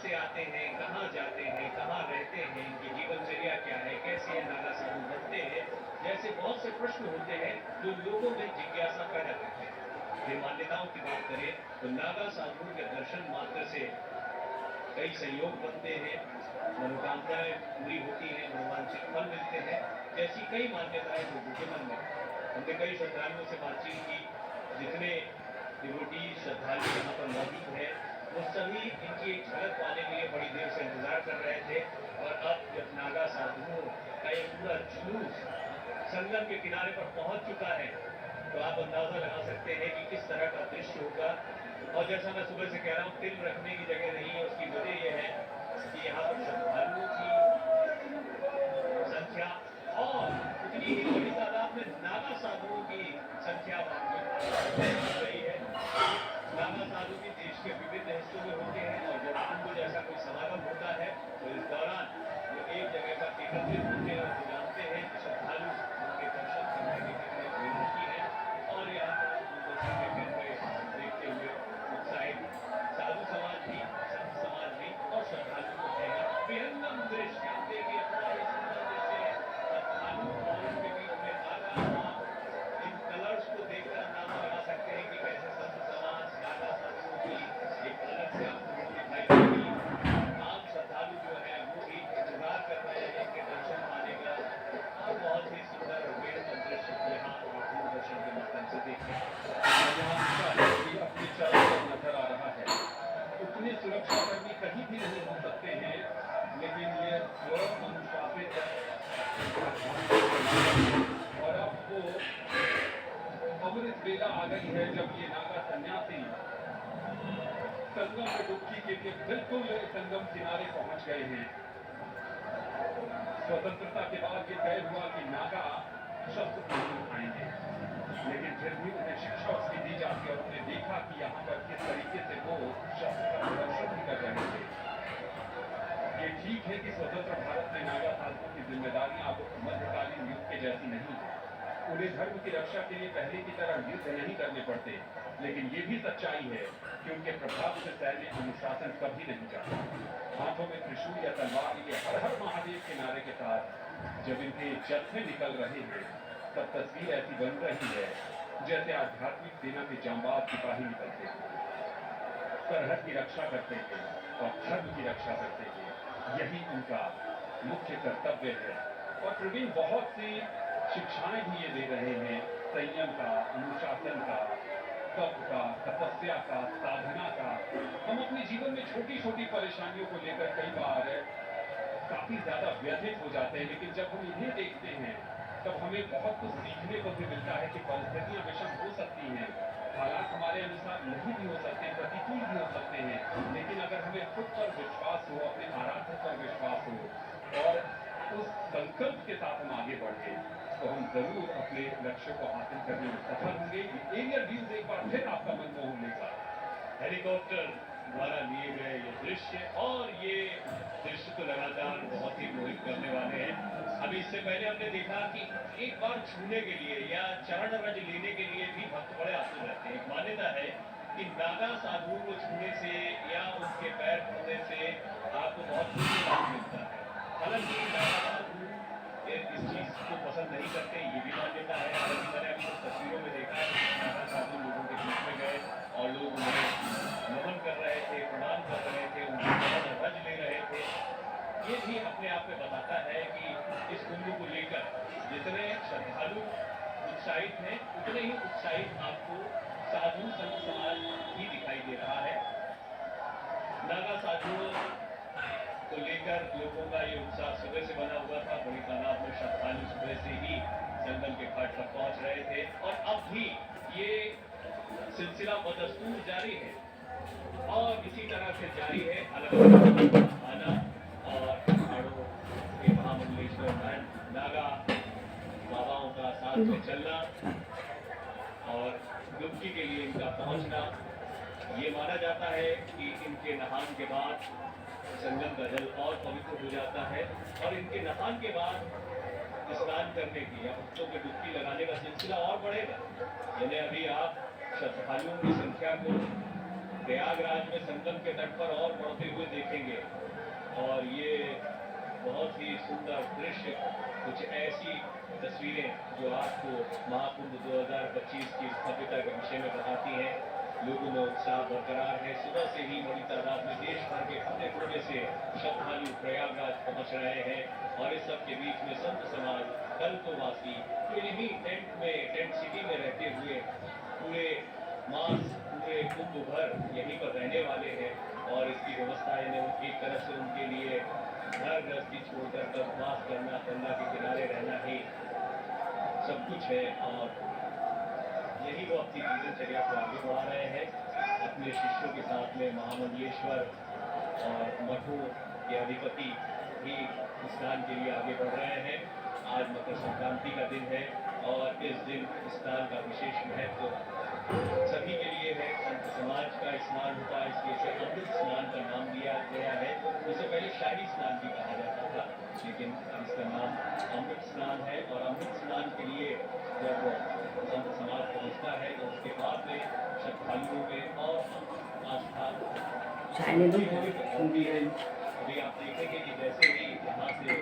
से आते हैं, कहाँ जाते हैं, कहाँ रहते हैं, इनकी जीवनचर्या क्या है, कैसे ये नागा साधु बनते हैं, जैसे बहुत से प्रश्न होते हैं जो लोगों में जिज्ञासा पैदा करते हैं। ये मान्यताओं की बात करें तो नागा साधुओं के दर्शन मात्र से कई संयोग बनते हैं, मनोकामनाएं पूरी होती हैं, मनोवांछित फल मिलते हैं, जैसी कई मान्यताएं लोगों के मन में। हमने कई श्रद्धालुओं से बातचीत की, जितने डिवोटी श्रद्धालु यहाँ पर मौजूद है वो सभी इनकी एक झलक पाने के लिए बड़ी देर से इंतजार कर रहे थे। और अब जब नागा साधुओं का एक पूरा जुलूस संगम के किनारे पर पहुंच चुका है तो आप अंदाजा लगा सकते हैं कि किस तरह का दृश्य होगा। और जैसा मैं सुबह से कह रहा हूँ, तिल रखने की जगह नहीं है। उसकी वजह यह है कि यहाँ पर श्रद्धालुओं की संख्या और उतनी ही बड़ी तादाद में नागा साधुओं की संख्या बढ़ रही है। नागा साधु भी देश के विभिन्न हिस्सों में होते हैं और जब कुंभ जैसा कोई समागम होता है तो इस दौरान वो एक जगह पर एकत्रित होते हैं और जानते हैं कि श्रद्धालु उनके दर्शन करने के लिए विनती है। और यहाँ पर देखते हुए उत्साहित साधु समाज भी, संत समाज भी और श्रद्धालु को है विहंगम दृश्य। आप देखिए अपना ये सुंदर दृश्य है, श्रद्धालु और उनके बीच में नागा। इन कलर्स को देखकर अंदाजा लगा सकते हैं कि कैसे संत समाज नागा साधुओं की एक अलग से आपको दिखाई देगी। आम श्रद्धालु जो है वो भी इंतजार कर रहे हैं इनके दर्शन पाने का। और बहुत ही सुंदर और बेहद दृश्य यहाँ दूरदर्शन के माध्यम से देखें। अपने चारों तरफ नजर आ रहा है। उतने सुरक्षा कर्मी कहीं भी नहीं हो सकते हैं, लेकिन ये स्वयं अनुशासित और अब वो अमृत वेला आ गई है जब ये नागा सन्यासी संगम में डुबकी के लिए बिल्कुल संगम किनारे पहुंच गए हैं। स्वतंत्रता के बाद ये तय हुआ कि नागा शस्त्र नहीं उठाएंगे, लेकिन फिर भी उन्हें शिक्षा उसकी दी जाती और उन्हें देखा कि यहाँ पर किस तरीके से वो शस्त्र का प्रदर्शन भी कर रहे थे। ये ठीक है कि स्वतंत्र भारत में नागा साधुओं की जिम्मेदारियां अब मध्यकालीन युग के जैसी नहीं है। उन्हें धर्म की रक्षा के लिए पहले की तरह युद्ध नहीं करने पड़ते, लेकिन ये भी सच्चाई है कि उनके प्रभाव से सैन्य अनुशासन कभी नहीं जाता। हाथों में त्रिशूल या तलवार ये हर हर महादेव के नारे के साथ जब इनके जत्थे निकल रहे हैं तब तस्वीर ऐसी बन रही है जैसे आध्यात्मिक सेना के जांबाज सिपाही निकलते हैं, सरहद की रक्षा करते हैं और धर्म की रक्षा करते हैं। यही उनका मुख्य कर्तव्य है। और प्रवीण बहुत सी शिक्षाएं भी ये दे रहे हैं, संयम का, अनुशासन का, तप का, तपस्या का, साधना का। हम अपने जीवन में छोटी छोटी परेशानियों को लेकर कई बार काफी ज्यादा व्यथित हो जाते हैं, लेकिन जब हम इन्हें देखते हैं तब हमें बहुत कुछ सीखने को भी मिलता है कि परिस्थितियां विषम हो सकती हैं, हालात हमारे अनुसार नहीं भी हो सकते, प्रतिकूल भी हो सकते हैं, लेकिन अगर हमें खुद पर विश्वास हो, अपने आराध्य पर विश्वास हो और उस संकल्प के साथ हम आगे बढ़े तो हम जरूर अपने लक्ष्य को हासिल करने में सफल होंगे। एरियल व्यूज एक बार फिर आपका मन मोह लेगा। हेलीकॉप्टर द्वारा लिए गए ये दृश्य और ये दृश्य तो लगातार बहुत ही मोहित करने वाले हैं। अभी इससे पहले हमने देखा कि एक बार छूने के लिए या चरण रज लेने के लिए भी भक्त बड़े आतुर रहते हैं। एक मान्यता है कि नागा साधुओं को छूने से या उनके पैर छूने से आपको बहुत पुण्य लाभ मिलता है। हालांकि नागा साधु इस चीज को पसंद नहीं करते, ये भी मान्यता है। हालांकि मैंने अभी कुछ तस्वीरों में देखा है कि नागा साधु लोगों के बीच में गए और लोग उन्हें नमन कर रहे थे, प्रणाम कर रहे थे, उनकी चरण रज ले रहे थे। ये भी अपने आप में बताता है कि इस कुंभ को लेकर जितने श्रद्धालु उत्साहित हैं उतने ही उत्साहित आपको साधु संत समाज भी दिखाई दे रहा है। नागा साधुओं को लेकर लोगों का ये उत्साह सुबह से बना हुआ था। बड़ी तादाद में श्रद्धालु सुबह से ही संगम के घाट पर पहुंच रहे थे और अब भी ये सिलसिला बदस्तूर जारी है और इसी तरह से जारी है। अलग अलग आना और पहाड़ों के महामंडलेश्वर नागा बाबाओं का साथ में चलना और डुबकी के लिए इनका पहुंचना। ये माना जाता है कि इनके नहान के बाद संगम का जल और पवित्र हो जाता है और इनके नहान के बाद स्नान करने की या भक्तों के डुबकी लगाने का सिलसिला और बढ़ेगा। यानी अभी आप श्रद्धालुओं की संख्या को प्रयागराज में संगम के तट पर और बढ़ते हुए देखेंगे और ये बहुत ही सुंदर दृश्य, कुछ ऐसी तस्वीरें जो आपको महाकुंभ 2025 की भव्यता के विषय में बताती हैं। लोगों में उत्साह बरकरार है। सुबह से ही बड़ी तादाद में देश भर के कोने कोने से श्रद्धालु प्रयागराज पहुंच रहे हैं और इस सब के बीच में संत समाज, कल्पवासी इन्हीं टेंट सिटी में रहते हुए पूरे मास, पूरे कुंभ भर यहीं पर रहने वाले हैं और इसकी व्यवस्था इन्हें एक तरफ से उनके लिए घर गृहस्थी छोड़कर बसवास करना, गंगा के किनारे रहना ही सब कुछ है और यही वो अपनी दिनचर्या को आगे बढ़ा रहे हैं। अपने शिष्यों के साथ में महामंडलेश्वर और मठों के अधिपति भी स्नान के लिए आगे बढ़ रहे हैं। आज मकर संक्रांति का दिन है और इस दिन स्नान का विशेष महत्व सभी के लिए है। संत समाज का स्नान होता है, इसलिए इसे अमृत स्नान का नाम दिया गया है। इससे पहले शाही स्नान भी कहा जाता था, लेकिन इसका नाम अमृत स्नान है और अमृत स्नान के लिए जब संत समाज पहुंचता है तो उसके बाद में श्रद्धालुओं में और आस्था China अभी आप देखेंगे कि जैसे ही यहाँ से